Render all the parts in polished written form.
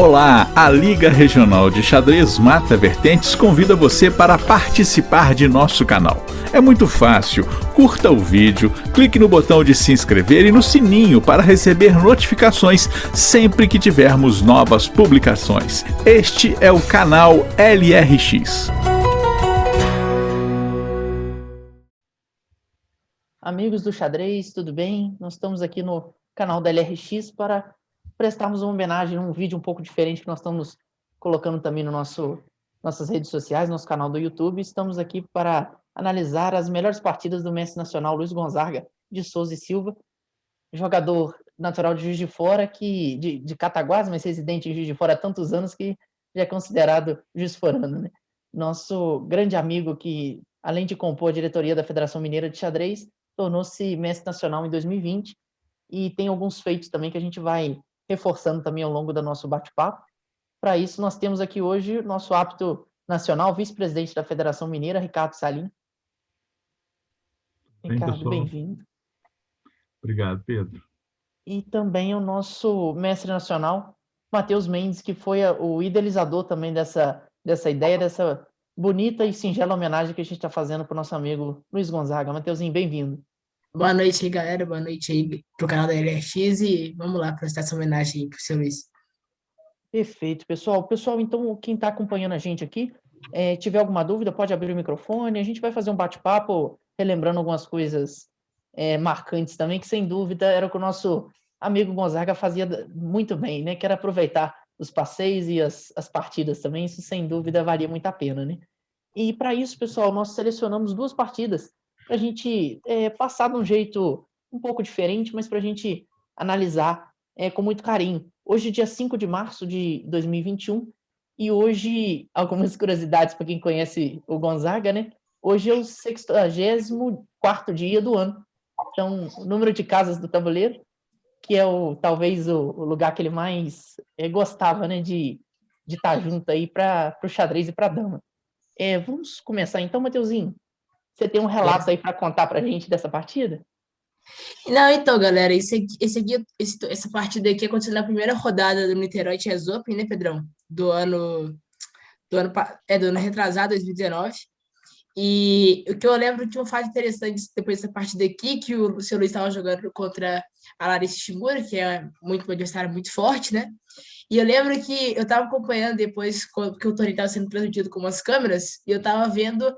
Olá, a Liga Regional de Xadrez Mata Vertentes convida você para participar de nosso canal. É muito fácil, curta o vídeo, clique no botão de se inscrever e no sininho para receber notificações sempre que tivermos novas publicações. Este é o canal LRX. Amigos do xadrez, tudo bem? Nós estamos aqui no canal da LRX para prestarmos uma homenagem, um vídeo um pouco diferente que nós estamos colocando também no nossas redes sociais, nosso canal do YouTube. Estamos aqui para analisar as melhores partidas do mestre nacional Luiz Gonzaga de Souza e Silva, jogador natural de Juiz de Fora, de Cataguases, mas residente em Juiz de Fora há tantos anos que já é considerado juiz-forano, né? Nosso grande amigo que, além de compor a diretoria da Federação Mineira de Xadrez, tornou-se mestre nacional em 2020 e tem alguns feitos também que a gente vai reforçando também ao longo do nosso bate-papo. Para isso, nós temos aqui hoje o nosso árbitro nacional, vice-presidente da Federação Mineira, Ricardo Salim. Ricardo, bem-vindo. Obrigado, Pedro. E também o nosso mestre nacional, Matheus Mendes, que foi o idealizador também dessa ideia, dessa bonita e singela homenagem que a gente está fazendo para o nosso amigo Luiz Gonzaga. Matheusinho, bem-vindo. Boa noite aí, galera. Boa noite aí pro canal da LRX e vamos lá prestar essa homenagem aí pro seu Luiz. Perfeito, pessoal. Pessoal, então, quem está acompanhando a gente aqui, tiver alguma dúvida, pode abrir o microfone. A gente vai fazer um bate-papo, relembrando algumas coisas marcantes também, que sem dúvida era o que o nosso amigo Gonzaga fazia muito bem, né? Que era aproveitar os passeios e as partidas também. Isso, sem dúvida, valia muito a pena, né? E para isso, pessoal, nós selecionamos 2 partidas para a gente passar de um jeito um pouco diferente, mas para a gente analisar com muito carinho. Hoje, dia 5 de março de 2021, e hoje, algumas curiosidades para quem conhece o Gonzaga, né? Hoje é o 64º dia do ano. Então, o número de casas do tabuleiro, que é talvez o lugar que ele mais gostava, né? De estar junto aí para o xadrez e para a dama. Vamos começar então, Matheusinho. Você tem um relato aí para contar para a gente dessa partida? Não, então, galera, essa partida aqui aconteceu na primeira rodada do Niterói Chess Open, né, Pedrão? Do ano retrasado, 2019. E o que eu lembro de um fato interessante depois dessa partida aqui, que o seu Luiz estava jogando contra a Larissa Shimura, que é uma adversária muito forte, né? E eu lembro que eu estava acompanhando depois, porque o torneio estava sendo transmitido com umas câmeras, e eu estava vendo,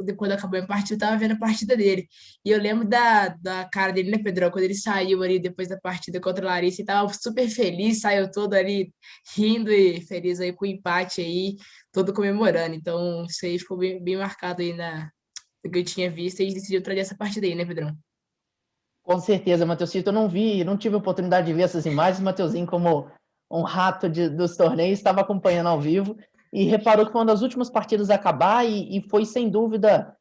depois que acabou a partida, eu estava vendo a partida dele. E eu lembro da cara dele, né, Pedrão? Quando ele saiu ali depois da partida contra a Larissa, ele estava super feliz, saiu todo ali rindo e feliz aí com o empate aí, todo comemorando. Então, isso aí ficou bem marcado aí do que eu tinha visto e decidiu trazer essa partida aí, né, Pedrão? Com certeza, Matheusito. Eu não tive a oportunidade de ver essas imagens. Matheusinho, como um rato dos torneios, estava acompanhando ao vivo e reparou que foi uma das últimas partidas a acabar e foi, sem dúvida,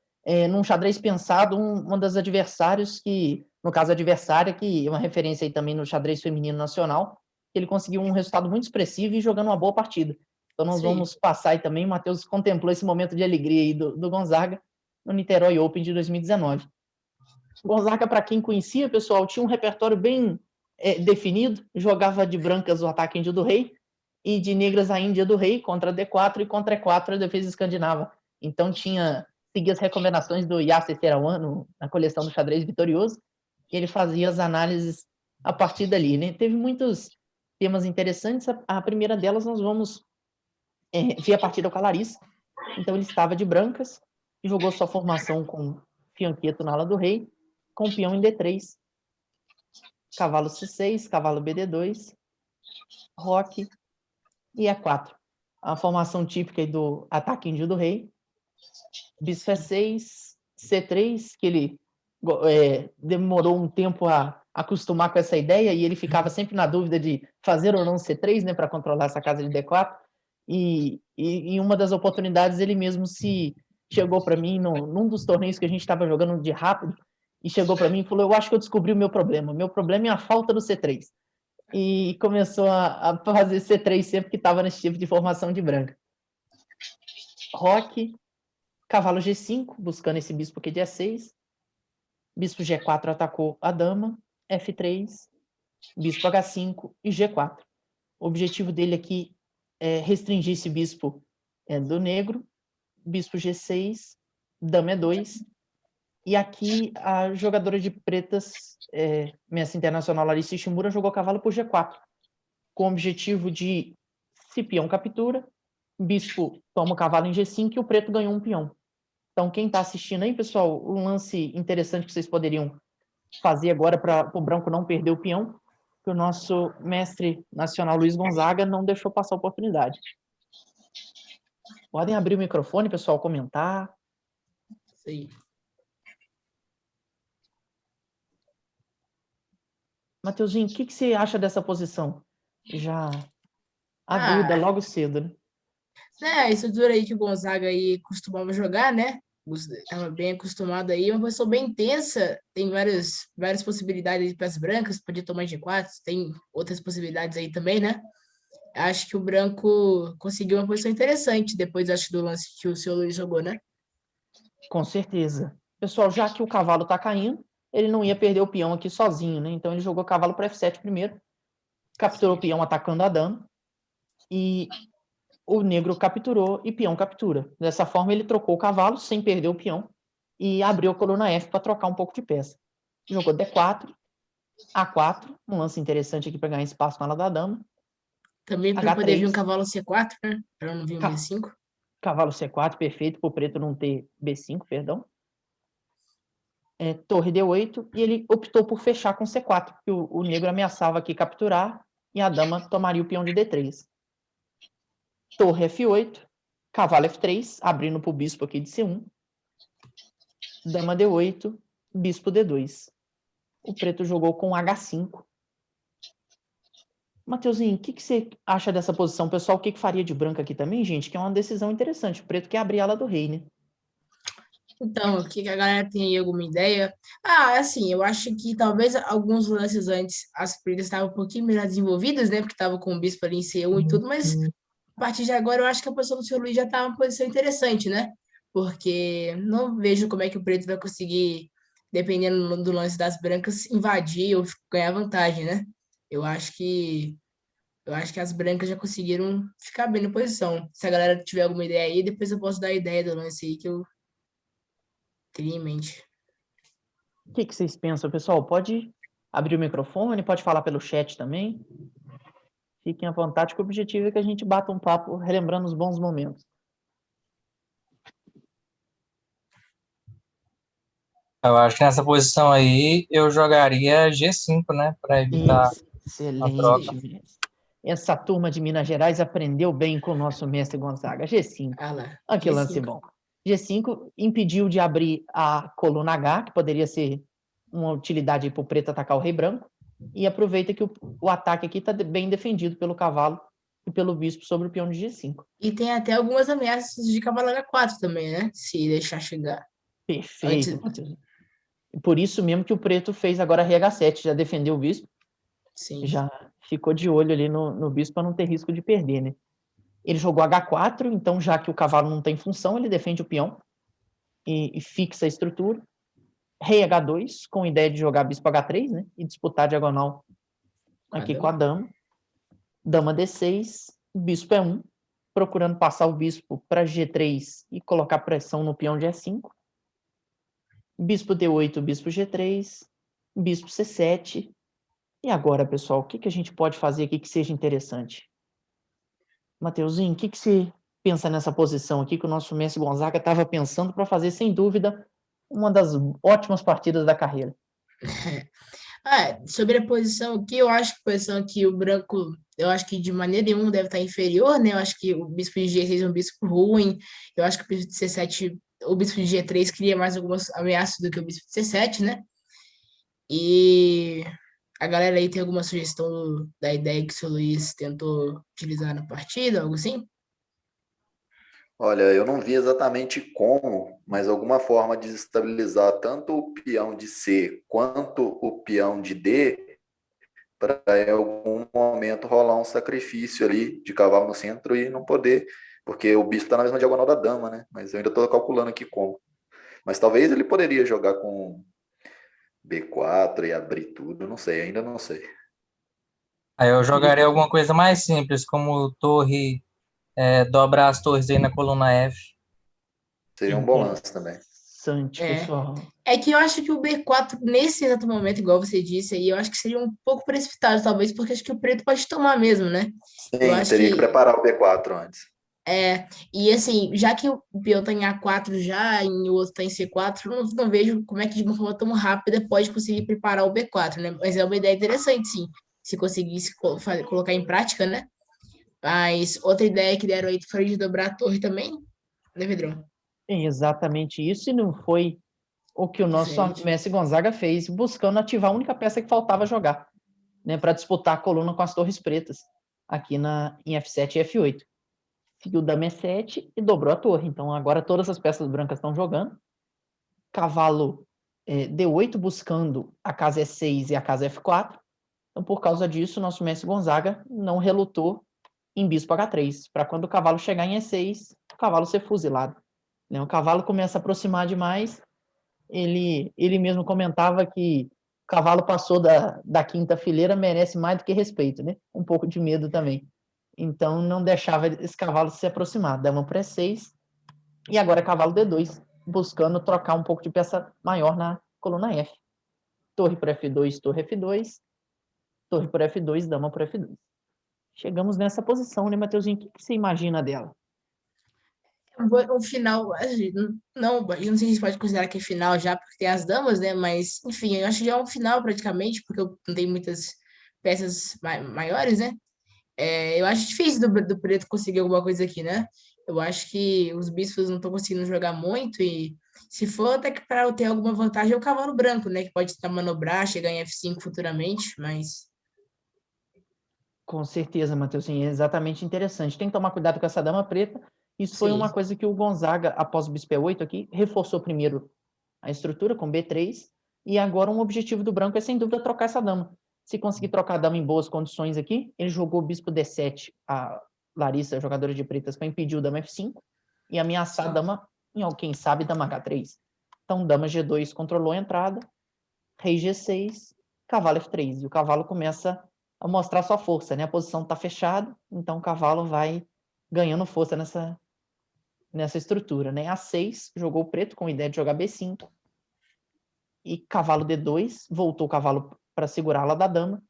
num xadrez pensado, uma das adversários que, no caso, adversária, que é uma referência aí também no xadrez feminino nacional, que ele conseguiu um resultado muito expressivo e jogando uma boa partida. Então, nós vamos passar aí também. O Matheus contemplou esse momento de alegria aí do Gonzaga no Niterói Open de 2019. Gonzaga, para quem conhecia, pessoal, tinha um repertório bem definido, jogava de brancas o ataque índio do rei e de negras a índia do rei contra D4 e contra E4 a defesa escandinava. Então seguia as recomendações do Yasser Seirawan na coleção do xadrez vitorioso, e ele fazia as análises a partir dali, né? Teve muitos temas interessantes. A primeira delas nós vamos ver a partida com a Larissa. Então ele estava de brancas e jogou sua formação com fianqueto na ala do rei, com peão em D3, cavalo C6, cavalo BD2, roque e E4. A formação típica do ataque índio do rei. Bispo E6, C3, que ele demorou um tempo a acostumar com essa ideia e ele ficava sempre na dúvida de fazer ou não C3, né, para controlar essa casa de D4. E em uma das oportunidades ele mesmo chegou para mim num dos torneios que a gente estava jogando de rápido, e chegou para mim e falou: eu acho que eu descobri o meu problema. Meu problema é a falta do C3. E começou a fazer C3 sempre que estava nesse tipo de formação de branca. Roque, cavalo G5, buscando esse bispo aqui de E6. Bispo G4 atacou a dama. F3, bispo H5 e G4. O objetivo dele aqui é restringir esse bispo do negro, bispo G6, dama E2, e aqui a jogadora de pretas, mestre internacional Larissa Ishimura, jogou cavalo por G4, com o objetivo de, se peão captura, bispo toma o cavalo em G5 e o preto ganhou um peão. Então, quem está assistindo aí, pessoal, um lance interessante que vocês poderiam fazer agora para o branco não perder o peão, que o nosso mestre nacional Luiz Gonzaga não deixou passar a oportunidade. Podem abrir o microfone, pessoal, comentar. Sim. Mateuzinho, o que você acha dessa posição? Já aguda, logo cedo, né? A estrutura aí que o Gonzaga aí costumava jogar, né? Estava bem acostumado aí, uma posição bem intensa, tem várias possibilidades para as brancas, pode tomar G4, tem outras possibilidades aí também, né? Acho que o branco conseguiu uma posição interessante depois, acho, do lance que o seu Luiz jogou, né? Com certeza. Pessoal, já que o cavalo está caindo, ele não ia perder o peão aqui sozinho, né? Então ele jogou o cavalo para F7 primeiro, capturou o peão atacando a dama, e o negro capturou e peão captura. Dessa forma, ele trocou o cavalo sem perder o peão e abriu a coluna F para trocar um pouco de peça. Jogou D4, A4, um lance interessante aqui para ganhar espaço na ala da dama. Também para poder vir um cavalo C4, né? Para não vir um B5. Cavalo C4, perfeito, para o preto não ter B5, perdão. Torre D8, e ele optou por fechar com C4, porque o negro ameaçava aqui capturar e a dama tomaria o peão de D3. Torre F8, cavalo F3, abrindo para o bispo aqui de C1. Dama D8, bispo D2. O preto jogou com H5. Mateuzinho, o que você acha dessa posição? Pessoal, o que faria de branco aqui também, gente? Que é uma decisão interessante. O preto quer abrir a ala do rei, né? Então, o que a galera tem aí alguma ideia? Assim, eu acho que talvez alguns lances antes as pretas estavam um pouquinho melhor desenvolvidas, né? Porque estavam com o bispo ali em C1 e tudo, mas a partir de agora eu acho que a posição do seu Luiz já está uma posição interessante, né? Porque não vejo como é que o preto vai conseguir, dependendo do lance das brancas, invadir ou ganhar vantagem, né? Eu acho que eu acho que as brancas já conseguiram ficar bem na posição. Se a galera tiver alguma ideia aí, depois eu posso dar a ideia do lance aí que eu teria em mente. O que vocês pensam, pessoal? Pode abrir o microfone, pode falar pelo chat também. Fiquem à vontade, que o objetivo é que a gente bata um papo relembrando os bons momentos. Eu acho que nessa posição aí eu jogaria G5, né? Para evitar a troca. Excelente. Essa turma de Minas Gerais aprendeu bem com o nosso mestre Gonzaga. G5. Lá, Olha que lance bom. G5 impediu de abrir a coluna H, que poderia ser uma utilidade para o preto atacar o rei branco, e aproveita que o ataque aqui está bem defendido pelo cavalo e pelo bispo sobre o peão de G5. E tem até algumas ameaças de cavalo H4 também, né? Se deixar chegar. Perfeito, Matheus. Por isso mesmo que o preto fez agora rei H7, já defendeu o bispo. Sim. Já ficou de olho ali no bispo para não ter risco de perder, né? Ele jogou H4, então já que o cavalo não tem função, ele defende o peão e fixa a estrutura. Rei H2, com a ideia de jogar bispo H3, né? E disputar a diagonal aqui com a dama. Dama D6, bispo E1, procurando passar o bispo para G3 e colocar pressão no peão de E5. Bispo D8, bispo G3, bispo C7. E agora, pessoal, o que a gente pode fazer aqui que seja interessante? Mateuzinho, o que você pensa nessa posição aqui que o nosso mestre Gonzaga estava pensando para fazer, sem dúvida, uma das ótimas partidas da carreira? Sobre a posição aqui, eu acho que a posição aqui, o branco, eu acho que de maneira nenhuma deve estar inferior, né? Eu acho que o bispo de G6 é um bispo ruim, eu acho que o bispo de C7, o bispo de G3 cria mais algumas ameaças do que o bispo de C7, né? E a galera aí tem alguma sugestão da ideia que o seu Luiz tentou utilizar na partida, algo assim? Olha, eu não vi exatamente como, mas alguma forma de desestabilizar tanto o peão de C quanto o peão de D, para em algum momento rolar um sacrifício ali de cavalo no centro e não poder, porque o bispo está na mesma diagonal da dama, né? Mas eu ainda estou calculando aqui como. Mas talvez ele poderia jogar com B4 e abrir tudo, não sei, ainda não sei. Aí eu jogaria alguma coisa mais simples, como torre, dobrar as torres aí na coluna F. Seria um bom lance também. Interessante, É. pessoal. É que eu acho que o B4, nesse exato momento, igual você disse aí, eu acho que seria um pouco precipitado, talvez, porque acho que o preto pode tomar mesmo, né? Eu Sim, acho teria que que preparar o B4 antes. e assim, já que o peão tá em A4 já, e o outro tá em C4, não vejo como é que de uma forma tão rápida pode conseguir preparar o B4, né? Mas é uma ideia interessante, sim, se conseguisse colocar em prática, né? Mas outra ideia que deram aí foi de dobrar a torre também, né, Pedrão? É exatamente isso, e não foi o que o nosso Diferente. Messi Gonzaga fez, buscando ativar a única peça que faltava jogar, né, para disputar a coluna com as torres pretas, aqui em F7 e F8. Fio dama E7 e dobrou a torre. Então agora todas as peças brancas estão jogando. Cavalo D8 buscando a casa E6 e a casa F4. Então, por causa disso, nosso Messi Gonzaga não relutou em bispo H3, para quando o cavalo chegar em E6, o cavalo ser fuzilado. Né? O cavalo começa a aproximar demais, ele mesmo comentava que o cavalo passou da quinta fileira, merece mais do que respeito, né? Um pouco de medo também. Então, não deixava esse cavalo se aproximar. Dama para E6, e agora cavalo D2, buscando trocar um pouco de peça maior na coluna F. Torre por F2, torre F2, torre por F2, dama por F2. Chegamos nessa posição, né, Matheusinho? O que você imagina dela? Um final, assim, não, eu não sei se a gente pode considerar que é final já, porque tem as damas, né? Mas, enfim, eu acho que já é um final praticamente, porque eu não tenho muitas peças maiores, né? Eu acho difícil do preto conseguir alguma coisa aqui, né? Eu acho que os bispos não estão conseguindo jogar muito e se for até que para eu ter alguma vantagem é o cavalo branco, né? Que pode tentar manobrar, chegar em F5 futuramente, mas Com certeza, Matheusinho, é exatamente interessante. Tem que tomar cuidado com essa dama preta. Isso foi uma sim. coisa que o Gonzaga, após o bispo E8 aqui, reforçou primeiro a estrutura com B3, e agora um objetivo do branco é, sem dúvida, trocar essa dama. Se conseguir trocar a dama em boas condições aqui, ele jogou o bispo D7, a Larissa, jogadora de pretas, para impedir o dama F5 e ameaçar a dama, quem sabe, dama H3. Então, dama G2 controlou a entrada, rei G6, cavalo F3. E o cavalo começa a mostrar sua força, né? A posição está fechada, então o cavalo vai ganhando força nessa estrutura, né? A6 jogou o preto com a ideia de jogar B5 e cavalo D2, voltou o cavalo para segurá-la da dama.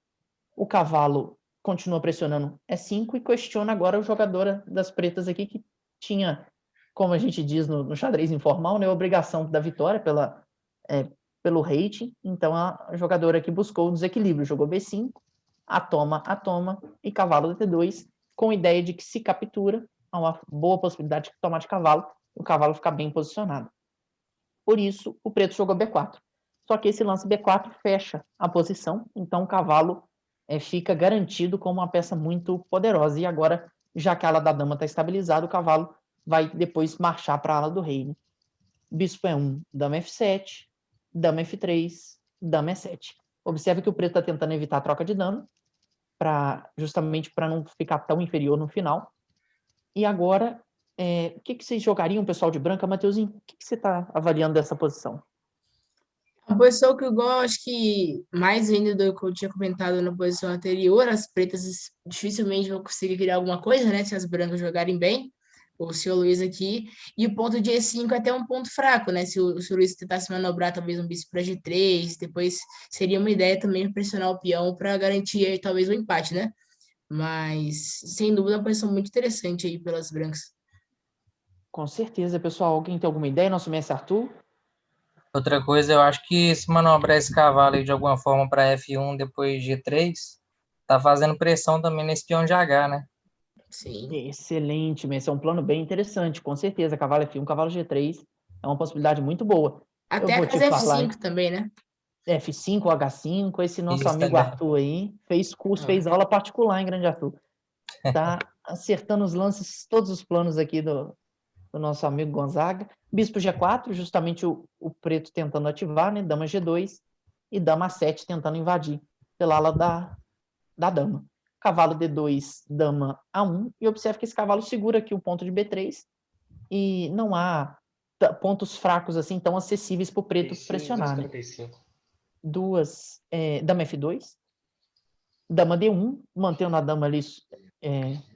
O cavalo continua pressionando E5 e questiona agora o jogador das pretas aqui que tinha, como a gente diz no xadrez informal, né, a obrigação da vitória pelo rating. Então a jogadora aqui buscou o desequilíbrio, jogou B5, a toma e cavalo D2, com a ideia de que se captura, há uma boa possibilidade de tomar de cavalo, e o cavalo ficar bem posicionado. Por isso, o preto jogou B4. Só que esse lance B4 fecha a posição, então o cavalo fica garantido como uma peça muito poderosa. E agora, já que a ala da dama está estabilizada, o cavalo vai depois marchar para a ala do rei. Né? Bispo E1, dama F7, dama F3, dama E7. Observe que o preto está tentando evitar a troca de dano, justamente para não ficar tão inferior no final. E agora, o que vocês jogariam, pessoal de branca? Matheusinho, o que você está avaliando dessa posição? A posição que eu gosto, acho que mais ainda do que eu tinha comentado na posição anterior, as pretas dificilmente vão conseguir criar alguma coisa, né? Se as brancas jogarem bem, ou se o Luiz aqui. E o ponto de E5 é até um ponto fraco, né? Se o Luiz tentasse manobrar talvez um bispo para G3, depois seria uma ideia também pressionar o peão para garantir talvez o empate, né? Mas, sem dúvida, é uma posição muito interessante aí pelas brancas. Com certeza, pessoal. Alguém tem alguma ideia? Nosso mestre Arthur? Outra coisa, eu acho que se manobrar esse cavalo aí de alguma forma para F1 depois G3, tá fazendo pressão também nesse peão de H, né? Sim. Excelente, Messi. É um plano bem interessante, com certeza. Cavalo F1, cavalo G3 é uma possibilidade muito boa. Eu Até a vou te casa falar, F5 também, né? F5, H5, esse nosso Isso amigo também. Arthur aí fez curso, Ah. fez aula particular em Grande Arthur. Tá acertando os lances, todos os planos aqui do nosso amigo Gonzaga. Bispo G4, justamente o preto tentando ativar, né? Dama G2 e dama A7 tentando invadir pela ala da dama. Cavalo D2, dama A1, e observe que esse cavalo segura aqui o ponto de B3 e não há pontos fracos assim tão acessíveis para o preto pressionar. Né? Dama F2, dama D1, mantendo a dama ali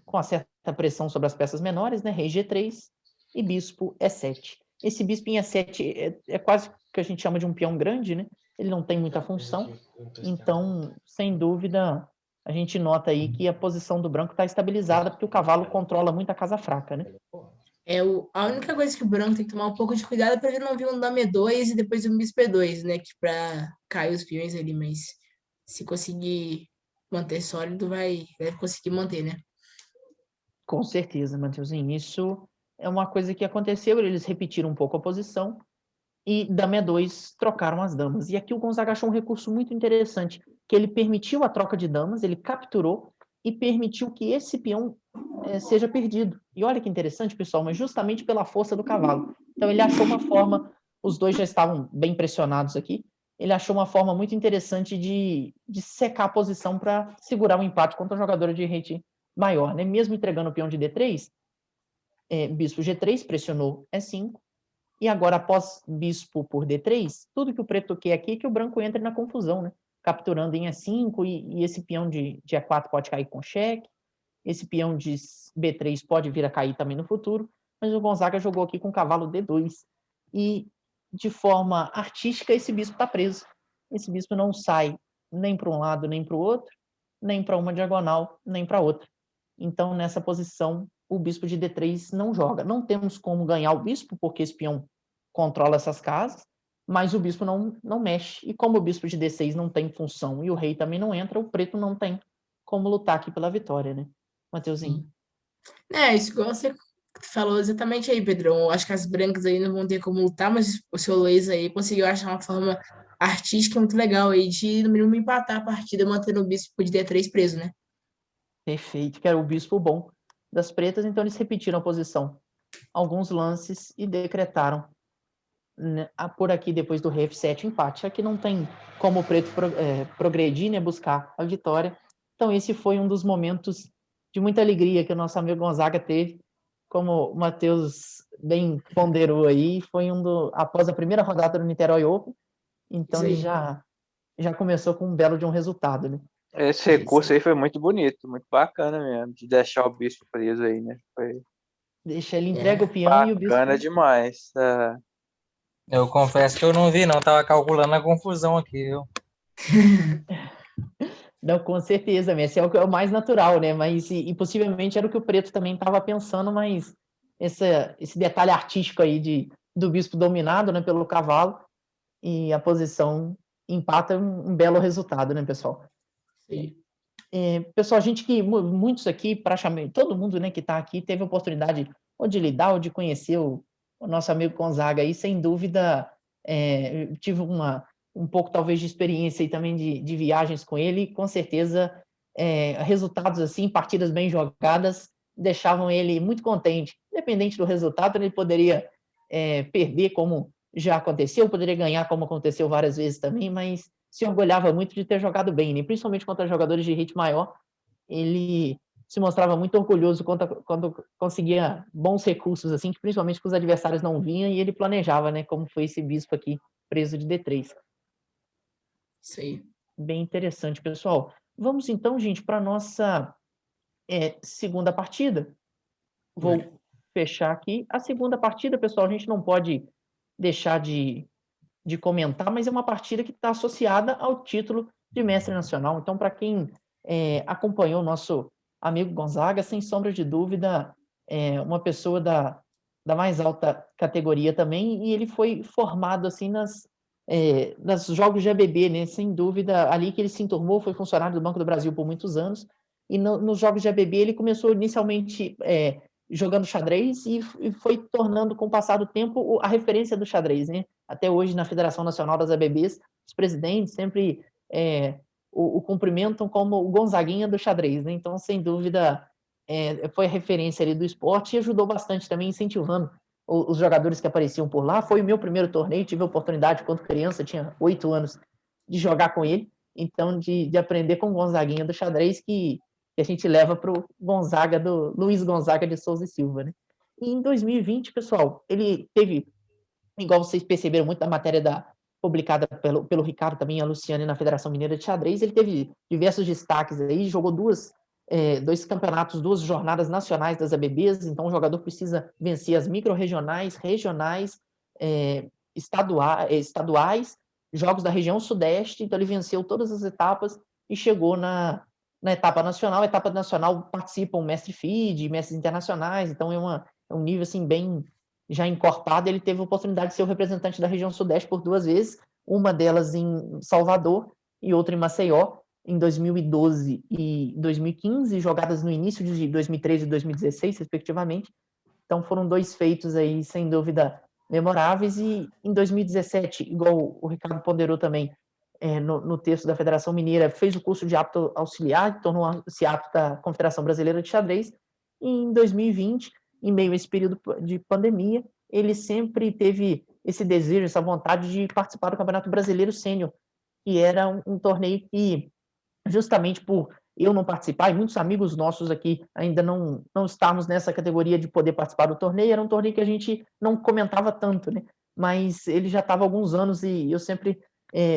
com uma certa pressão sobre as peças menores, né? Rei G3 e bispo E7. Esse bispo em E7 é quase que a gente chama de um peão grande, né? Ele não tem muita função, então, sem dúvida, a gente nota aí que a posição do branco está estabilizada, porque o cavalo controla muito a casa fraca, né? A única coisa que o branco tem que tomar um pouco de cuidado é para ele não vir um dama E2 e depois um bispo E2, né? Que para cair os peões ali, mas se conseguir manter sólido, vai conseguir manter, né? Com certeza, Matheusinho. Isso é uma coisa que aconteceu, eles repetiram um pouco a posição e dama E2 trocaram as damas. E aqui o Gonzaga achou um recurso muito interessante, que ele permitiu a troca de damas, ele capturou e permitiu que esse peão seja perdido. E olha que interessante, pessoal, mas justamente pela força do cavalo. Então ele achou uma forma, os dois já estavam bem pressionados aqui, ele achou uma forma muito interessante de secar a posição para segurar o empate contra a jogadora de rate maior, né? Mesmo entregando o peão de D3, bispo G3 pressionou E5, e agora após bispo por D3, tudo que o preto quer aqui é que o branco entre na confusão, né? Capturando em E5, e esse peão de E4 pode cair com cheque, esse peão de B3 pode vir a cair também no futuro, mas o Gonzaga jogou aqui com cavalo D2, e de forma artística esse bispo está preso. Esse bispo não sai nem para um lado nem para o outro, nem para uma diagonal, nem para outra. Então, nessa posição, o bispo de D3 não joga. Não temos como ganhar o bispo, porque esse peão controla essas casas, mas o bispo não mexe. E como o bispo de D6 não tem função e o rei também não entra, o preto não tem como lutar aqui pela vitória, né? Mateuzinho. Isso igual você falou exatamente aí, Pedrão. Eu acho que as brancas aí não vão ter como lutar, mas o seu Luiz aí conseguiu achar uma forma artística muito legal aí de, no mínimo, empatar a partida, mantendo o bispo de D3 preso, né? Perfeito, que era o bispo bom das pretas, então eles repetiram a posição alguns lances e decretaram, né, por aqui depois do rei F7 empate. Aqui não tem como o preto progredir, né, buscar a vitória. Então esse foi um dos momentos de muita alegria que o nosso amigo Gonzaga teve, como o Matheus bem ponderou aí, foi após a primeira rodada do Niterói Open, então ele já começou com um belo de um resultado, né? Esse recurso aí foi muito bonito, muito bacana mesmo, de deixar o bispo preso aí, né? Foi Deixa ele entrega o peão e o bispo. bacana demais. Eu confesso que eu não vi, não. Tava calculando a confusão aqui, viu? Não, com certeza, esse é o mais natural, né? Mas e possivelmente era o que o preto também estava pensando, mas esse detalhe artístico aí do bispo dominado, né, pelo cavalo, e a posição empata um belo resultado, né, pessoal? Sim. Pessoal, muitos aqui, praticamente todo mundo, né, que está aqui, teve a oportunidade ou de lidar ou de conhecer o nosso amigo Gonzaga aí, sem dúvida, tive um pouco talvez de experiência e também de viagens com ele, e com certeza resultados assim, partidas bem jogadas, deixavam ele muito contente. Independente do resultado, ele poderia perder, como já aconteceu, poderia ganhar, como aconteceu várias vezes também, mas se orgulhava muito de ter jogado bem, né? Principalmente contra jogadores de rate maior. Ele se mostrava muito orgulhoso quando conseguia bons recursos, assim, que principalmente que os adversários não vinham, e ele planejava, né? Como foi esse bispo aqui, preso de D3. Isso aí. Bem interessante, pessoal. Vamos então, gente, para a nossa segunda partida. Vou fechar aqui. A segunda partida, pessoal, a gente não pode deixar de comentar, mas é uma partida que está associada ao título de mestre nacional. Então, para quem acompanhou o nosso amigo Gonzaga, sem sombra de dúvida, uma pessoa da mais alta categoria também, e ele foi formado assim nas jogos de ABB, né? Sem dúvida, ali que ele se enturmou, foi funcionário do Banco do Brasil por muitos anos, e nos jogos de ABB ele começou inicialmente jogando xadrez e foi tornando, com o passar do tempo, a referência do xadrez, né? Até hoje, na Federação Nacional das ABBs, os presidentes sempre o cumprimentam como o Gonzaguinha do xadrez, né? Então, sem dúvida, foi a referência ali do esporte e ajudou bastante também, incentivando os jogadores que apareciam por lá. Foi o meu primeiro torneio, tive a oportunidade, quando criança, tinha 8 anos, de jogar com ele. Então, de aprender com o Gonzaguinha do xadrez, que a gente leva para o Gonzaga, do Luiz Gonzaga de Souza e Silva, né? E em 2020, pessoal, ele teve, igual vocês perceberam muito da matéria publicada pelo Ricardo também, a Luciane, na Federação Mineira de Xadrez. Ele teve diversos destaques aí, jogou dois campeonatos, 2 jornadas nacionais das ABBs, então o jogador precisa vencer as micro-regionais, regionais, estaduais, jogos da região sudeste, então ele venceu todas as etapas e chegou na etapa nacional. A etapa nacional participam mestre FIDE, mestres internacionais, então é um nível assim bem já encorpado. Ele teve a oportunidade de ser o representante da região sudeste por 2 vezes, uma delas em Salvador e outra em Maceió, em 2012 e 2015, jogadas no início de 2013 e 2016, respectivamente. Então foram 2 feitos aí, sem dúvida, memoráveis. E em 2017, igual o Ricardo ponderou também no texto da Federação Mineira, fez o curso de árbitro auxiliar, tornou-se árbitro da Confederação Brasileira de Xadrez. E em 2020, em meio a esse período de pandemia, ele sempre teve esse desejo, essa vontade de participar do Campeonato Brasileiro Sênior, que era um torneio que, justamente por eu não participar, e muitos amigos nossos aqui ainda não estávamos nessa categoria de poder participar do torneio, era um torneio que a gente não comentava tanto, né? Mas ele já estava há alguns anos e eu sempre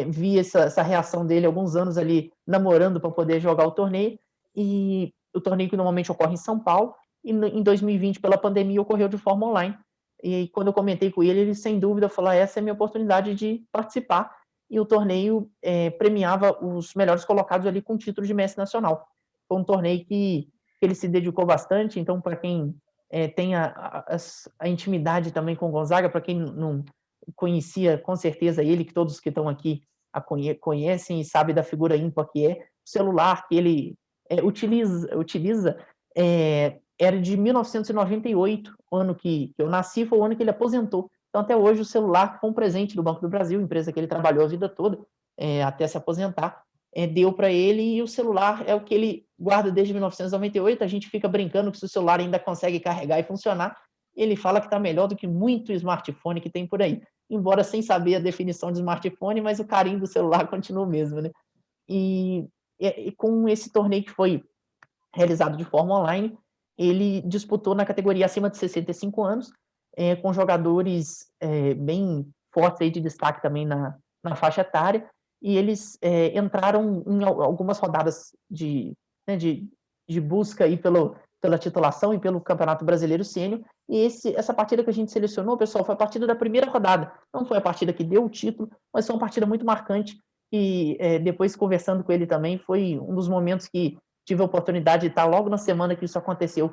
vi essa reação dele, alguns anos ali namorando para poder jogar o torneio. E o torneio que normalmente ocorre em São Paulo, e em 2020, pela pandemia, ocorreu de forma online. E quando eu comentei com ele, ele sem dúvida falou: essa é a minha oportunidade de participar. E o torneio premiava os melhores colocados ali com título de mestre nacional. Foi um torneio que ele se dedicou bastante. Então, para quem tem a intimidade também com o Gonzaga, para quem não conhecia, com certeza ele, que todos que estão aqui conhecem e sabem da figura ímpar que é, o celular que ele utiliza era de 1998, o ano que eu nasci, foi o ano que ele aposentou. Então, até hoje, o celular foi um presente do Banco do Brasil, empresa que ele trabalhou a vida toda, até se aposentar, deu para ele, e o celular é o que ele guarda desde 1998. A gente fica brincando que se o celular ainda consegue carregar e funcionar, ele fala que está melhor do que muito smartphone que tem por aí, embora sem saber a definição de smartphone, mas o carinho do celular continua o mesmo, né? E com esse torneio que foi realizado de forma online, ele disputou na categoria acima de 65 anos, com jogadores bem fortes aí de destaque também na faixa etária, e eles entraram em algumas rodadas de busca aí pela titulação e pelo Campeonato Brasileiro Sênior. E essa partida que a gente selecionou, pessoal, foi a partida da primeira rodada. Não foi a partida que deu o título, mas foi uma partida muito marcante. E depois, conversando com ele também, foi um dos momentos que tive a oportunidade de estar logo na semana que isso aconteceu,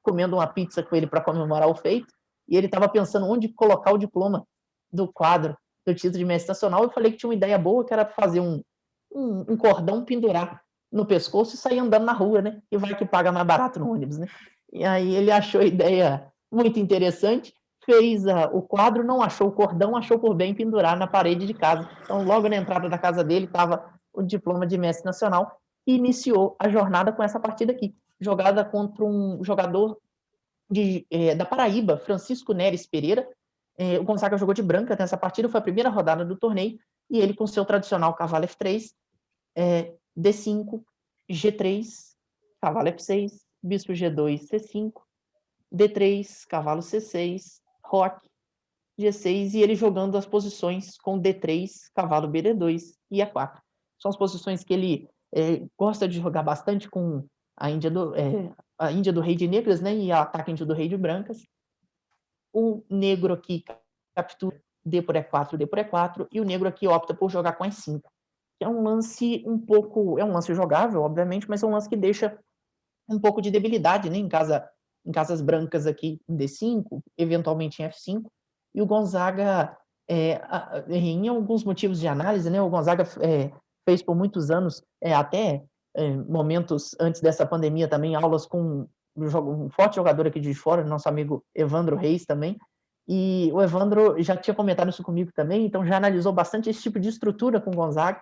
comendo uma pizza com ele para comemorar o feito. E ele estava pensando onde colocar o diploma do quadro do título de mestre nacional. Eu falei que tinha uma ideia boa, que era fazer um cordão, pendurar no pescoço e sair andando na rua, né? E vai que paga mais barato no ônibus, né? E aí ele achou a ideia muito interessante, fez o quadro, não achou o cordão, achou por bem pendurar na parede de casa. Então, logo na entrada da casa dele estava o diploma de mestre nacional, e iniciou a jornada com essa partida aqui, jogada contra um jogador da Paraíba, Francisco Neres Pereira. O Gonzaga jogou de branca nessa partida, foi a primeira rodada do torneio, e ele com seu tradicional cavalo F3, D5, G3, cavalo F6, bispo G2, C5, D3, cavalo C6, roque, G6, e ele jogando as posições com D3, cavalo BD2 e E4. São as posições que ele gosta de jogar bastante, com a Índia do rei de negras, né, e a ataque índio do rei de brancas. O negro aqui captura D por E4, D por E4, e o negro aqui opta por jogar com E5. É um lance é um lance jogável, obviamente, mas é um lance que deixa um pouco de debilidade, né, em casas brancas aqui em D5, eventualmente em F5, e o Gonzaga, em alguns motivos de análise, né, o Gonzaga fez por muitos anos, até momentos antes dessa pandemia também, aulas com um forte jogador aqui de fora, nosso amigo Evandro Reis também, e o Evandro já tinha comentado isso comigo também, então já analisou bastante esse tipo de estrutura com o Gonzaga,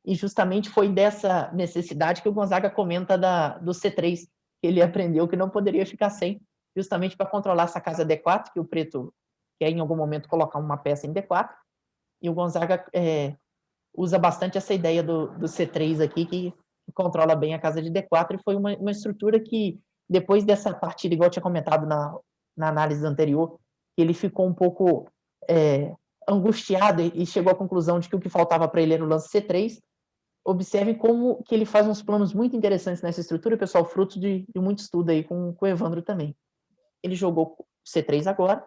e justamente foi dessa necessidade que o Gonzaga comenta do C3, que ele aprendeu que não poderia ficar sem, justamente para controlar essa casa D4, que o preto quer em algum momento colocar uma peça em D4, e o Gonzaga usa bastante essa ideia do C3 aqui, que controla bem a casa de D4, e foi uma estrutura que, depois dessa partida, igual eu tinha comentado na análise anterior, ele ficou um pouco angustiado e chegou à conclusão de que o que faltava para ele era o lance C3. Observe como que ele faz uns planos muito interessantes nessa estrutura, pessoal, fruto de muito estudo aí com o Evandro também. Ele jogou C3 agora,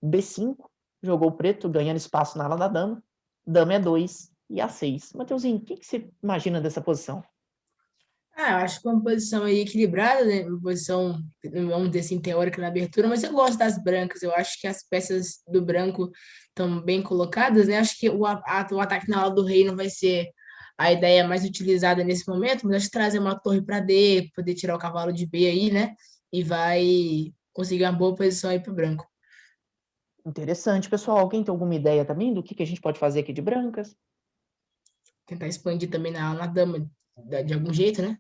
B5, jogou o preto, ganhando espaço na ala da dama, dama E2 e A6. Mateuzinho, o que você imagina dessa posição? Eu acho que é uma posição aí equilibrada, né? Uma posição, vamos dizer assim, teórica na abertura, mas eu gosto das brancas. Eu acho que as peças do branco estão bem colocadas, né? Acho que o ataque na ala do rei não vai ser a ideia mais utilizada nesse momento, mas acho que trazer uma torre para D, poder tirar o cavalo de B aí, né? E vai conseguir uma boa posição aí para o branco. Interessante, pessoal. Alguém tem alguma ideia também do que a gente pode fazer aqui de brancas? Tentar expandir também na dama, de algum jeito, né?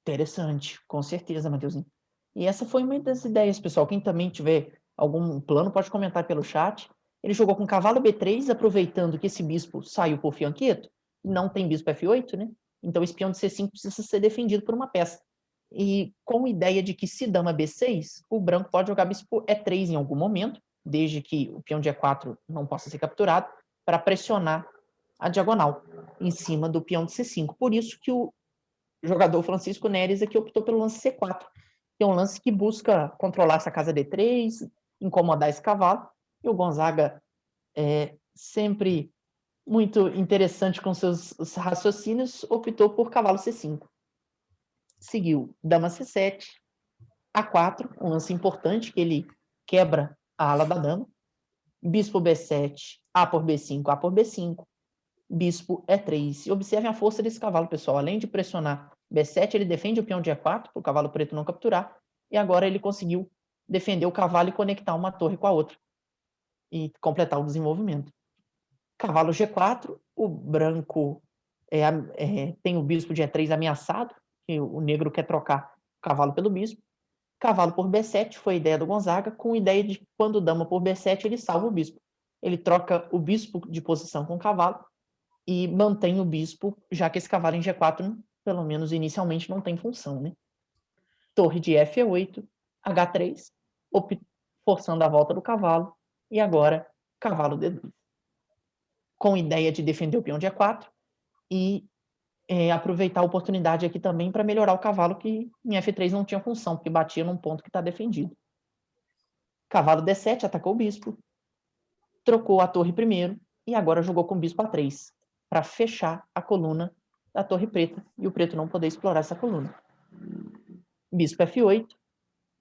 Interessante, com certeza, Mateuzinho. E essa foi uma das ideias, pessoal. Quem também tiver algum plano, pode comentar pelo chat. Ele jogou com cavalo B3, aproveitando que esse bispo saiu por fianqueto. Não tem bispo F8, né? Então, esse peão de C5 precisa ser defendido por uma peça. E com a ideia de que se dama B6, o branco pode jogar bispo E3 em algum momento, desde que o peão de E4 não possa ser capturado, para pressionar a diagonal em cima do peão de C5. Por isso que o jogador Francisco Neres aqui optou pelo lance C4, que é um lance que busca controlar essa casa D3, incomodar esse cavalo, e o Gonzaga sempre muito interessante com seus raciocínios, optou por cavalo C5. Seguiu dama C7, A4, um lance importante que ele quebra a ala da dama, bispo B7, A por B5, A por B5, bispo E3. E observem a força desse cavalo, pessoal. Além de pressionar B7, ele defende o peão de E4, para o cavalo preto não capturar, e agora ele conseguiu defender o cavalo e conectar uma torre com a outra, e completar o desenvolvimento. Cavalo G4, o branco tem o bispo de E3 ameaçado, que o negro quer trocar o cavalo pelo bispo. Cavalo por B7 foi a ideia do Gonzaga, com a ideia de que quando dama por B7, ele salva o bispo. Ele troca o bispo de posição com o cavalo e mantém o bispo, já que esse cavalo em G4, pelo menos inicialmente, não tem função, né? Torre de F8, H3, forçando a volta do cavalo, e agora cavalo D2. Com a ideia de defender o peão de E4 e aproveitar a oportunidade aqui também para melhorar o cavalo, que em F3 não tinha função, porque batia num ponto que está defendido. Cavalo D7 atacou o bispo, trocou a torre primeiro e agora jogou com o bispo A3 para fechar a coluna da torre preta e o preto não poder explorar essa coluna. Bispo F8.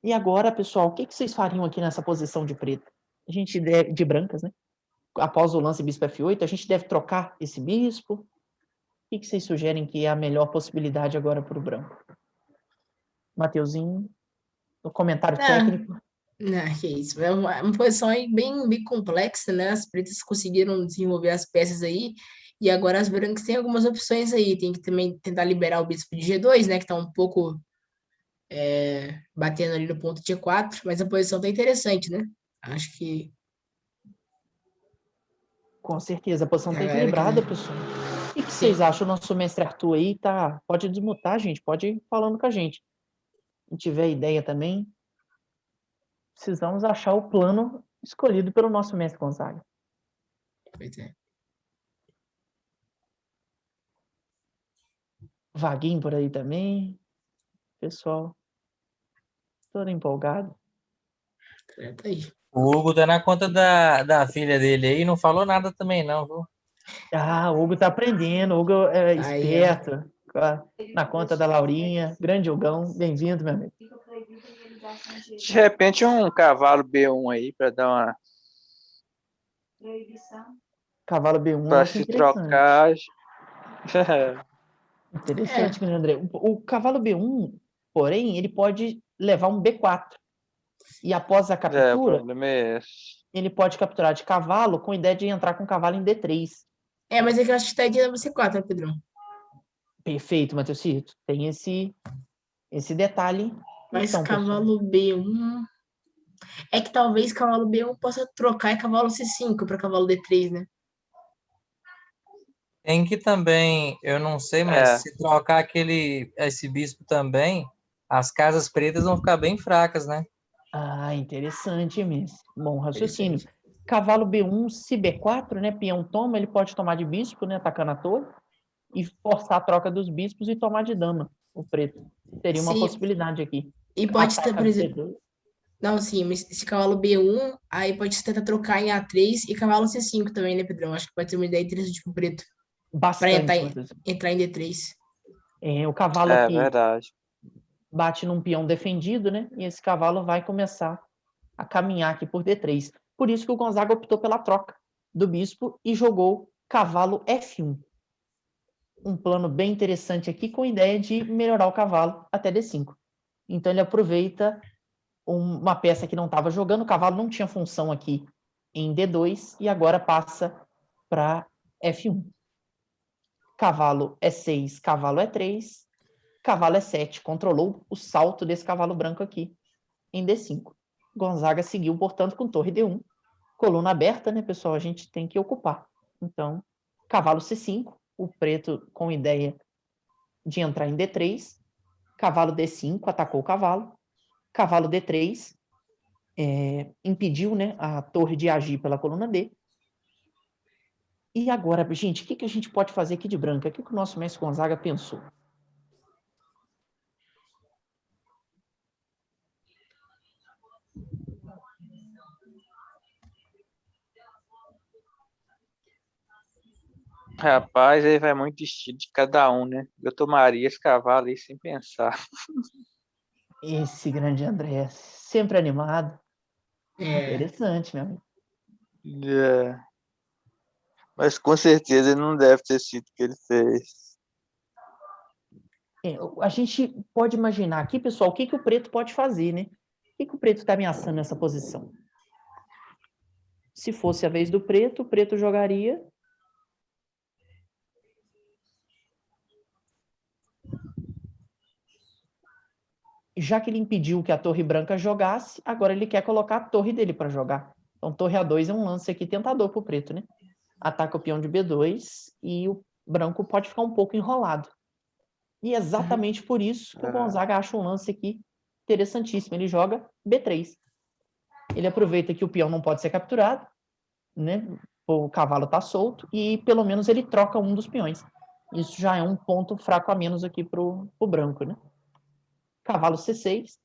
E agora, pessoal, o que vocês fariam aqui nessa posição de preto? A gente deve, de brancas, né? Após o lance bispo F8, a gente deve trocar esse bispo. O que vocês sugerem que é a melhor possibilidade agora para o branco? Mateuzinho, no comentário técnico. Não, que isso. É uma posição aí bem complexa, né? As pretas conseguiram desenvolver as peças aí, e agora as brancas têm algumas opções aí. Tem que também tentar liberar o bispo de G2, né? Que tá um pouco batendo ali no ponto de G4, mas a posição tá interessante, né? Acho que. Com certeza, a posição tá equilibrada, pessoal. O que vocês acham? O nosso mestre Arthur aí tá. Pode desmutar, gente, pode ir falando com a gente. Se tiver ideia também, precisamos achar o plano escolhido pelo nosso mestre Gonzaga. Pois é. Vaguinho por aí também. Pessoal, todo empolgado. Tá aí. O Hugo tá na conta da filha dele aí, não falou nada também não, viu? O Hugo tá aprendendo, o Hugo é Aí, esperto. Na conta da Laurinha. Grande Hugão, bem-vindo, meu amigo. De repente um cavalo B1 aí para dar uma. Cavalo B1 Para acho se interessante. trocar. Interessante, grande André. O cavalo B1, porém, ele pode levar um B4. E após a O captura, problema é esse. ele pode capturar de cavalo com a ideia de entrar com o cavalo em D3. mas é que eu acho que tá aqui na C4, né, Pedrão? Perfeito, Matheusito. Tem esse detalhe. Mas Então, cavalo B1. É que talvez cavalo B1 possa trocar e cavalo C5 para cavalo D3, né? Tem que também, eu não sei, mas se trocar esse bispo também, as casas pretas vão ficar bem fracas, né? Interessante mesmo. Bom raciocínio. Cavalo B1, se B4, né? Peão toma, ele pode tomar de bispo, né? Atacando a torre. E forçar a troca dos bispos e tomar de dama, o preto. Seria uma Sim, possibilidade aqui. e pode ter, Ataca por exemplo, B2. não, sim, mas esse cavalo B1, aí pode tentar trocar em A3 e cavalo C5 também, né, Pedrão? Acho que pode ser uma ideia interessante pro preto, para Bastante, Matheus. entrar em D3. O cavalo É aqui verdade. bate num peão defendido, né? E esse cavalo vai começar a caminhar aqui por D3. Por isso que o Gonzaga optou pela troca do bispo e jogou cavalo F1. Um plano bem interessante aqui com a ideia de melhorar o cavalo até D5. Então ele aproveita uma peça que não estava jogando, o cavalo não tinha função aqui em D2 e agora passa para F1. Cavalo E6, cavalo E3, cavalo E7. Controlou o salto desse cavalo branco aqui em D5. Gonzaga seguiu, portanto, com torre D1. Coluna aberta, né, pessoal? A gente tem que ocupar. Então, cavalo C5, o preto com ideia de entrar em D3. Cavalo D5, atacou o cavalo. Cavalo D3, impediu, né, a torre de agir pela coluna D. E agora, gente, o que a gente pode fazer aqui de branca? O que o nosso mestre Gonzaga pensou? Rapaz, aí vai muito estilo de cada um, né? Eu tomaria esse cavalo aí sem pensar. Esse grande André, sempre animado. É, Interessante, meu amigo. É. Mas com certeza ele não deve ter sido o que ele fez. A gente pode imaginar aqui, pessoal, o que o preto pode fazer, né? O que o preto está ameaçando nessa posição? Se fosse a vez do preto, o preto jogaria... Já que ele impediu que a torre branca jogasse, agora ele quer colocar a torre dele para jogar. Então, torre A2 é um lance aqui tentador para o preto, né? Ataca o peão de B2 e o branco pode ficar um pouco enrolado. E é exatamente por isso que o Gonzaga acha um lance aqui interessantíssimo. Ele joga B3. Ele aproveita que o peão não pode ser capturado, né? O cavalo está solto e pelo menos ele troca um dos peões. Isso já é um ponto fraco a menos aqui para o branco, né? Cavalo C6,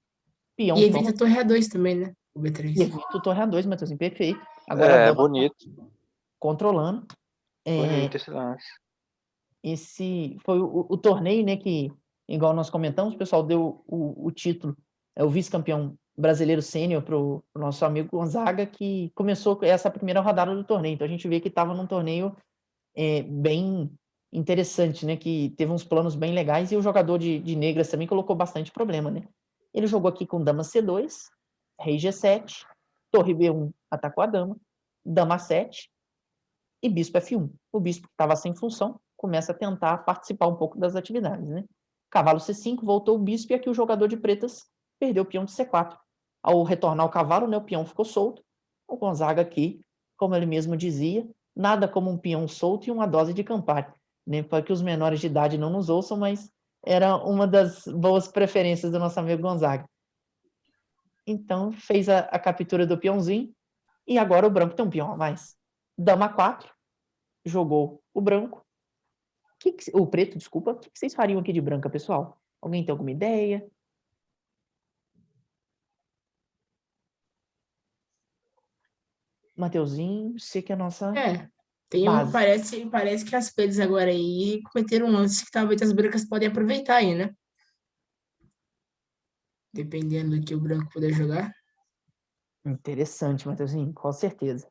peão e toma. evita a torre A2 também, né? O B3. E evita o torre A2, Matheusinho, perfeito. Agora a É, dama bonito. controlando. Bonito esse lance. Esse foi o torneio, né, que, igual nós comentamos, o pessoal deu o título, o vice-campeão brasileiro sênior para o nosso amigo Gonzaga, que começou essa primeira rodada do torneio. Então a gente vê que estava num torneio bem interessante, né, que teve uns planos bem legais e o jogador de negras também colocou bastante problema, né. Ele jogou aqui com dama C2, rei G7, torre B1 atacou a dama A7 e bispo F1. O bispo que estava sem função começa a tentar participar um pouco das atividades, né? Cavalo C5, voltou o bispo e aqui o jogador de pretas perdeu o peão de C4. Ao retornar o cavalo, né, o peão ficou solto. O Gonzaga aqui, como ele mesmo dizia, nada como um peão solto e uma dose de Campari, né? Para que os menores de idade não nos ouçam, mas era uma das boas preferências do nosso amigo Gonzaga. Então, fez a captura do peãozinho e agora o branco tem um peão a mais. Dama 4, jogou o branco. O preto, desculpa. O que vocês fariam aqui de branca, pessoal? Alguém tem alguma ideia? Mateuzinho, você que é a nossa base. Parece que as pretas agora aí cometeram um lance que talvez as brancas podem aproveitar aí, né? Dependendo do que o branco puder jogar. Interessante, Mateuzinho, com certeza.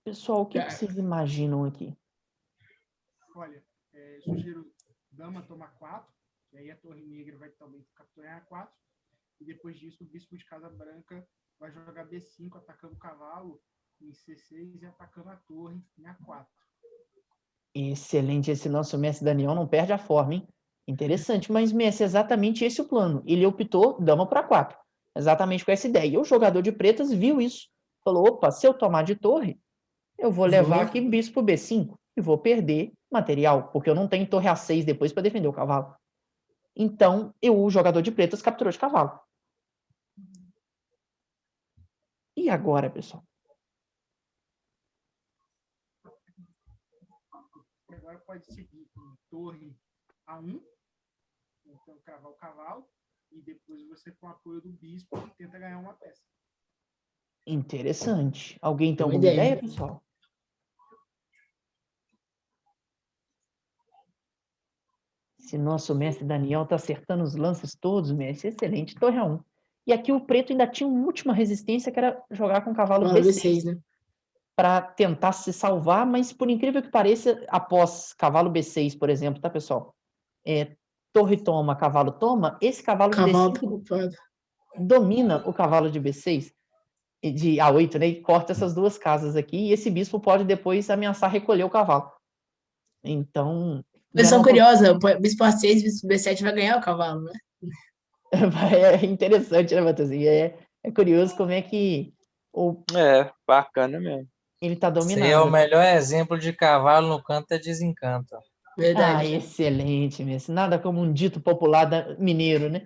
Pessoal, o que vocês imaginam aqui? Olha, sugiro dama tomar 4, que aí a torre negra vai também capturar A4, e depois disso o bispo de casa branca vai jogar B5, atacando o cavalo em C6 e atacando a torre em A4. Excelente, esse nosso mestre Daniel não perde a forma, hein? Interessante, mas mestre, exatamente esse o plano. Ele optou dama para 4, exatamente com essa ideia. E o jogador de pretas viu isso. Falou, opa, se eu tomar de torre, eu vou levar aqui bispo B5 e vou perder material, porque eu não tenho torre A6 depois para defender o cavalo. Então, o jogador de pretas capturou de cavalo. E agora, pessoal? Agora pode seguir com torre A1, então cravar o cavalo, e depois você, com o apoio do bispo, tenta ganhar uma peça. Interessante. Alguém tem Boa alguma ideia. ideia, pessoal? Se nosso mestre Daniel está acertando os lances todos, mestre, excelente. Torre A1. E aqui o preto ainda tinha uma última resistência, que era jogar com cavalo Cavalo B6, B6, né? para tentar se salvar, mas por incrível que pareça, após cavalo B6, por exemplo, tá, pessoal? Torre toma, cavalo toma, esse cavalo de Cavalo D5 ocupado. domina o cavalo de B6, de A8, né? E corta essas duas casas aqui, e esse bispo pode depois ameaçar recolher o cavalo. Então, Posição uma curiosa, o bispo A6, bispo B7 vai ganhar o cavalo, né? é interessante, né, Matheusinho? É curioso como é que Bacana mesmo. ele está Esse aí é o dominado. melhor exemplo de cavalo no canto é desencanto. Verdade. Excelente, mesmo. Nada como um dito popular mineiro, né?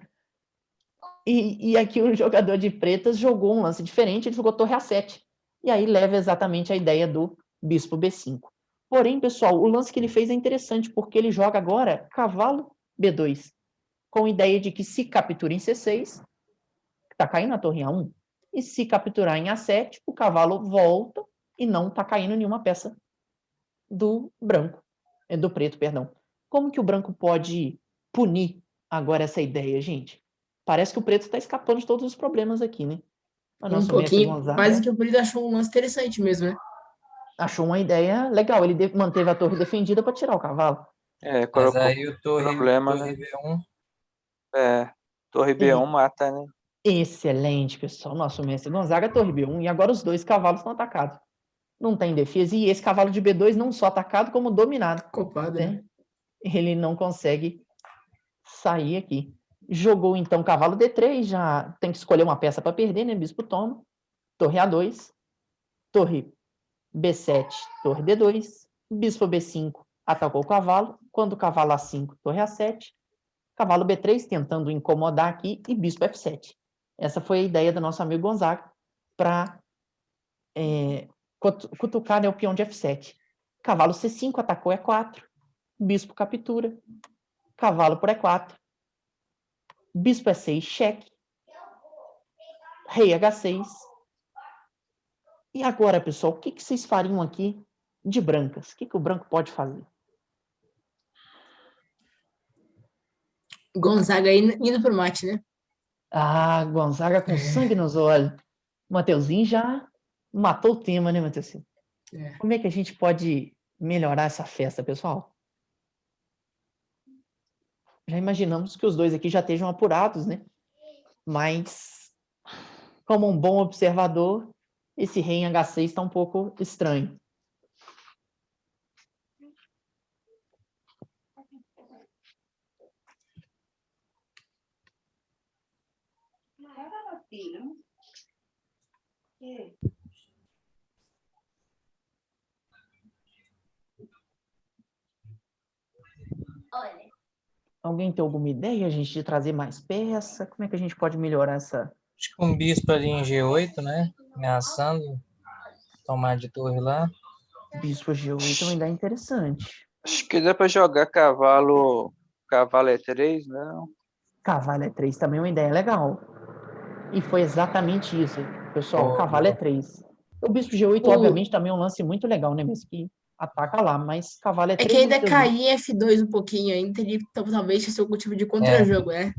E aqui o jogador de pretas jogou um lance diferente, ele jogou torre A7. E aí leva exatamente a ideia do bispo B5. Porém, pessoal, o lance que ele fez é interessante, porque ele joga agora cavalo B2, com a ideia de que se captura em C6, está caindo a torre A1, e se capturar em A7, o cavalo volta e não está caindo nenhuma peça do preto, perdão. Como que o branco pode punir agora essa ideia, gente? Parece que o preto está escapando de todos os problemas aqui, né? O Um nosso mestre pouquinho, Gonzaga quase que o Brito achou um lance interessante mesmo, né? achou uma ideia legal. Ele manteve a torre defendida para tirar o cavalo. Mas Colocou aí o problema, torre né? B1 Torre B1 mata, né? Excelente, pessoal. Nosso mestre Gonzaga, torre B1. E agora os dois cavalos estão atacados. Não tem defesa. E esse cavalo de B2 não só atacado, como dominado. Copado, né? Né? Ele não consegue sair aqui. Jogou então cavalo D3, já tem que escolher uma peça para perder, né? Bispo toma. Torre A2, torre B7, torre D2, bispo B5 atacou o cavalo. Quando o cavalo A5, torre A7, cavalo B3 tentando incomodar aqui e bispo F7. Essa foi a ideia do nosso amigo Gonzaga para cutucar, né, o peão de F7. Cavalo C5 atacou E4, bispo captura, cavalo por E4, bispo E6, cheque, rei H6. E agora, pessoal, o que vocês fariam aqui de brancas? O que o branco pode fazer? Gonzaga indo pro mate, né? Gonzaga com sangue nos olhos. O Mateuzinho já matou o tema, né, Mateuzinho? Como é que a gente pode melhorar essa festa, pessoal? Já imaginamos que os dois aqui já estejam apurados, né? Mas, como um bom observador, esse rei em H6 está um pouco estranho. Alguém tem alguma ideia, gente, de trazer mais peça? Como é que a gente pode melhorar essa... Acho que um bispo ali em G8, né? Ameaçando tomar de torre lá. Bispo G8 também dá interessante. Acho que dá pra jogar cavalo E3, não? Cavalo E3 também é uma ideia legal. E foi exatamente isso, pessoal. Cavalo E3. O bispo G8, obviamente, também é um lance muito legal, né? Mesmo que ataca lá, mas cavalo E3... É que ainda cair em F2 um pouquinho, ainda teria talvez ser algum tipo de contra-jogo, né?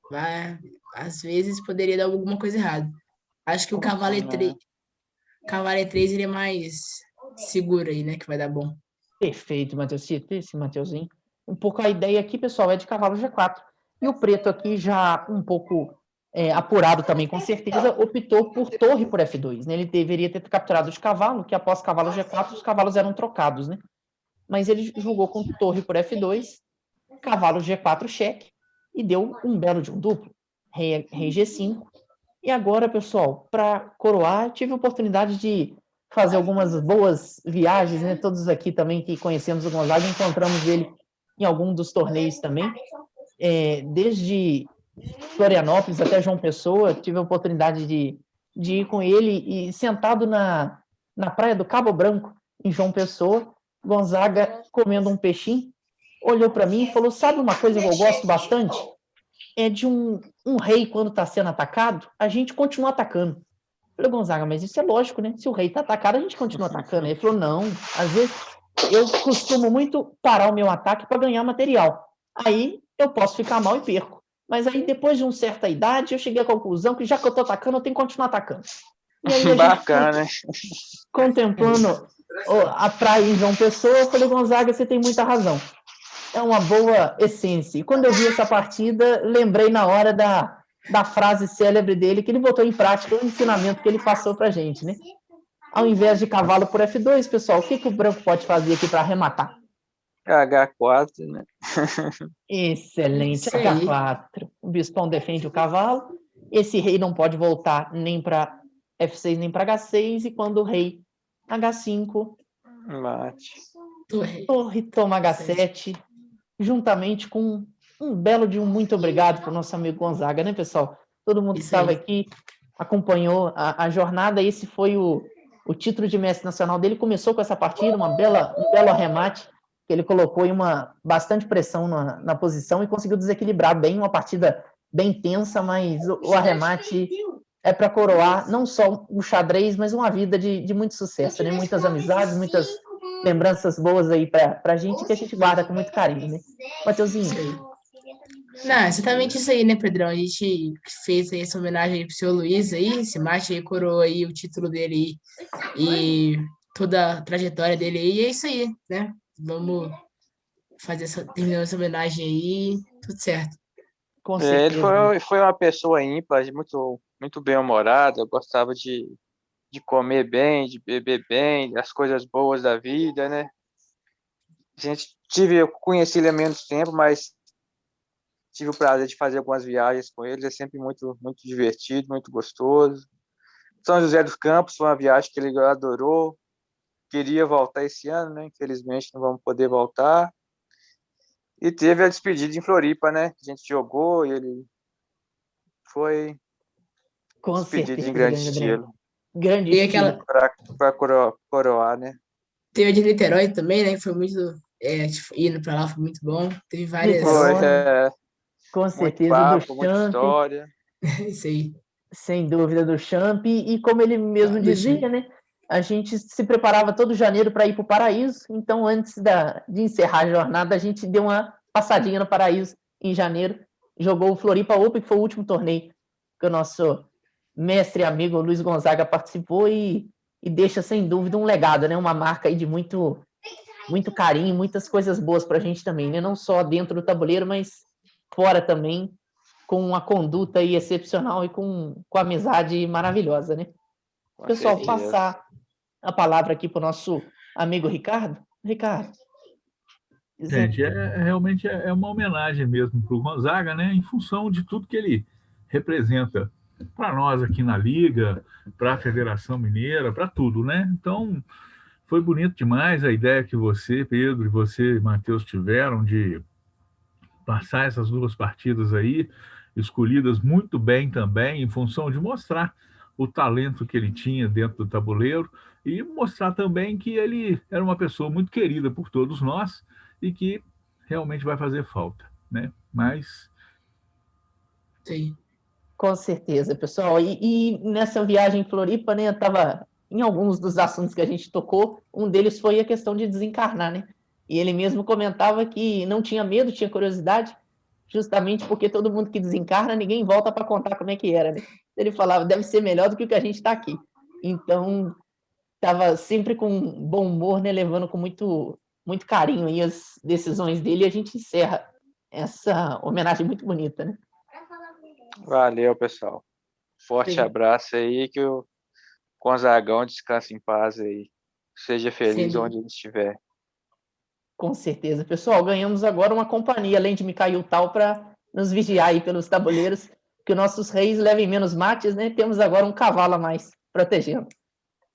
Mas, às vezes poderia dar alguma coisa errada. Acho que o cavalo E3 ele é mais seguro aí, né? Que vai dar bom. Perfeito, Matheusito. Esse Mateuzinho. Um pouco a ideia aqui, pessoal, é de cavalo G4. E o preto aqui, já um pouco apurado também, com certeza, optou por torre por F2. Né? Ele deveria ter capturado de cavalo, que após cavalo G4, os cavalos eram trocados, né? Mas ele jogou com torre por F2, cavalo G4 cheque, e deu um belo de um duplo. Rei G5. E agora, pessoal, para coroar, tive a oportunidade de fazer algumas boas viagens, né? Todos aqui também que conhecemos o Gonzaga, encontramos ele em algum dos torneios também. desde Florianópolis até João Pessoa, tive a oportunidade de ir com ele e sentado na praia do Cabo Branco, em João Pessoa, Gonzaga comendo um peixinho, olhou para mim e falou, sabe uma coisa que eu gosto bastante? É de um rei, quando está sendo atacado, a gente continua atacando. Eu falei, Gonzaga, mas isso é lógico, né? Se o rei está atacado, a gente continua atacando. Ele falou, não, às vezes eu costumo muito parar o meu ataque para ganhar material. Aí eu posso ficar mal e perco. Mas aí, depois de uma certa idade, eu cheguei à conclusão que já que eu estou atacando, eu tenho que continuar atacando. E aí, Bacana, né? Contemplando a praia em João Pessoa, eu falei, Gonzaga, você tem muita razão. É uma boa essência. E quando eu vi essa partida, lembrei na hora da frase célebre dele, que ele botou em prática o ensinamento que ele passou pra gente, né? Ao invés de cavalo por F2, pessoal, o que o branco pode fazer aqui para arrematar? H4, né? Excelente, Isso aí. H4. O bispão defende o cavalo. Esse rei não pode voltar nem para F6 nem para H6. E quando o rei H5, Mate. torre toma H7, juntamente com um belo de um muito obrigado para o nosso amigo Gonzaga, né, pessoal? Todo mundo que Isso aí. estava aqui acompanhou a jornada. Esse foi o título de mestre nacional dele. Começou com essa partida, um belo arremate, que ele colocou em bastante pressão na posição e conseguiu desequilibrar bem, uma partida bem tensa, mas o arremate é para coroar não só o xadrez, mas uma vida de muito sucesso, né? Muitas amizades, muitas lembranças boas aí para a gente, que a gente guarda com muito carinho, né? Mateuzinho. Não, exatamente isso aí, né, Pedrão? A gente fez aí essa homenagem aí pro seu Luiz aí, esse mate aí coroou aí o título dele e toda a trajetória dele aí, e é isso aí, né? Vamos terminar essa homenagem aí, tudo certo. Com Ele certeza. foi uma pessoa ímpar, muito, muito bem-humorada, gostava de comer bem, de beber bem, as coisas boas da vida, né? Eu conheci ele há menos tempo, mas tive o prazer de fazer algumas viagens com ele, é sempre muito, muito divertido, muito gostoso. São José dos Campos foi uma viagem que ele adorou, queria voltar esse ano, né? Infelizmente não vamos poder voltar. E teve a despedida em Floripa, né? A gente jogou e ele foi Com despedido certeza, em grande estilo. Grande E estilo. aquela, Para coroar, né? teve a de Niterói também, né? Que foi muito. Indo pra lá foi muito bom. Teve várias. Foi, Com muito certeza, do papo, muita Champ, história. Isso aí. sem dúvida, do Champ. E como ele mesmo Do dizia, Champ. né? A gente se preparava todo janeiro para ir para o Paraíso. Então, antes de encerrar a jornada, a gente deu uma passadinha no Paraíso em janeiro. Jogou o Floripa Open, que foi o último torneio que o nosso mestre e amigo Luiz Gonzaga participou e deixa, sem dúvida, um legado, né? Uma marca aí de muito, muito carinho, muitas coisas boas para a gente também, né? Não só dentro do tabuleiro, mas fora também, com uma conduta aí excepcional e com amizade maravilhosa, né? Com Pessoal, certeza. passar a palavra aqui para o nosso amigo Ricardo. Ricardo. Gente, realmente é uma homenagem mesmo para o Gonzaga, né? Em função de tudo que ele representa para nós aqui na Liga, para a Federação Mineira, para tudo, né? Então, foi bonito demais a ideia que você, Pedro, e você, Matheus, tiveram de passar essas duas partidas aí, escolhidas muito bem também, em função de mostrar o talento que ele tinha dentro do tabuleiro e mostrar também que ele era uma pessoa muito querida por todos nós e que realmente vai fazer falta, né? Mas... Sim. Com certeza, pessoal. E nessa viagem em Floripa, né, eu estava em alguns dos assuntos que a gente tocou, um deles foi a questão de desencarnar, né? E ele mesmo comentava que não tinha medo, tinha curiosidade, justamente porque todo mundo que desencarna, ninguém volta para contar como é que era, né? Ele falava, deve ser melhor do que o que a gente está aqui. Então, estava sempre com bom humor, né, levando com muito, muito carinho aí as decisões dele, e a gente encerra essa homenagem muito bonita, né? Valeu, pessoal. Forte Sim. abraço aí, que o Gonzagão descanse em paz aí. Seja feliz Sim. onde ele estiver. Com certeza. Pessoal, ganhamos agora uma companhia, além de Mikhail Tal, para nos vigiar aí pelos tabuleiros, que nossos reis levem menos mates, né? Temos agora um cavalo a mais protegendo.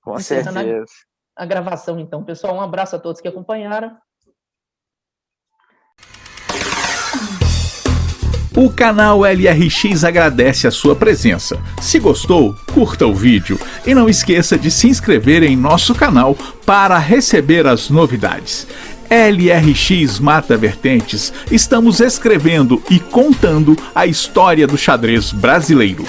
Com Encerrando certeza. a gravação, então. Pessoal, um abraço a todos que acompanharam. O canal LRX agradece a sua presença. Se gostou, curta o vídeo e não esqueça de se inscrever em nosso canal para receber as novidades. LRX Mata Vertentes, estamos escrevendo e contando a história do xadrez brasileiro.